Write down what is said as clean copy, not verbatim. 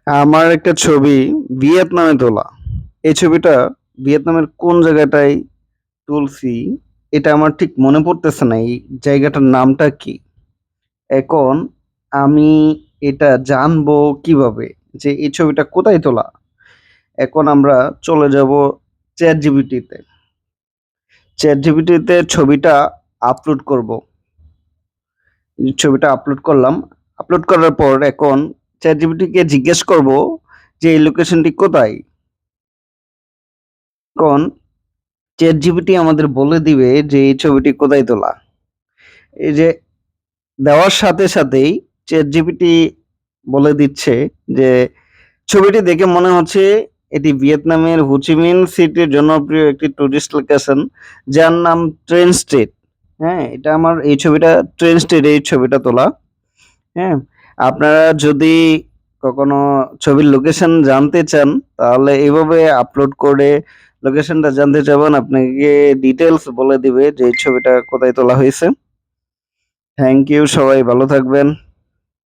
আমার একটা ছবি ভিয়েতনামে তোলা। এই ছবিটা ভিয়েতনামের কোন জায়গাটায় তুলছি এটা আমার ঠিক মনে পড়তেছে না। এই জায়গাটার নামটা কি? এখন আমি এটা জানবো কিভাবে যে এই ছবিটা কোথায় তোলা? এখন আমরা চলে যাব ChatGPT তে। ChatGPT তে ছবিটা আপলোড করব। ছবিটা আপলোড করলাম। আপলোড করার পর এখন ChatGPT কে জিজ্ঞেস করব যে এই লোকেশনটি কোথায়? এখন ChatGPT আমাদের বলে দিবে যে এই ছবিটি কোথায় তোলা। এই যে দেওয়ার সাথে সাথেই ChatGPT বলে দিচ্ছে যে ছবিটি দেখে মনে হচ্ছে এটি ভিয়েতনামের হোচিমিন সিটির জনপ্রিয় একটি টুরিস্ট লোকেশন যার নাম ট্রেন স্ট্রিট। হ্যাঁ, এটা আমার এই ছবিটা ট্রেন স্ট্রিট এই ছবিটা তোলা। হ্যাঁ, আপনারা যদি কখনো ছবির লোকেশন জানতে চান তাহলে এভাবে আপলোড করে লোকেশনটা জানতে চাবেন আপনাকে ডিটেলস বলে দিবে যে এই ছবিটা কোথায় তোলা হয়েছে। থ্যাংক ইউ, সবাই ভালো থাকবেন।